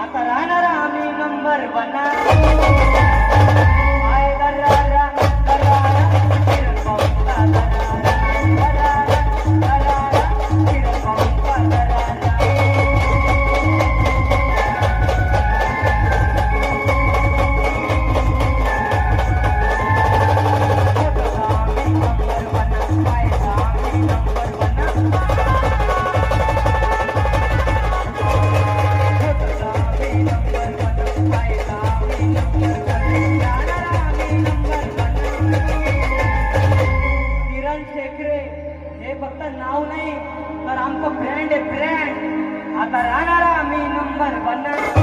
आता राहणार आम्ही नंबर बना हे फक्त नाव नाही तर आमचं ब्रँड आहे ब्रँड आता राहणार आम्ही नंबर 1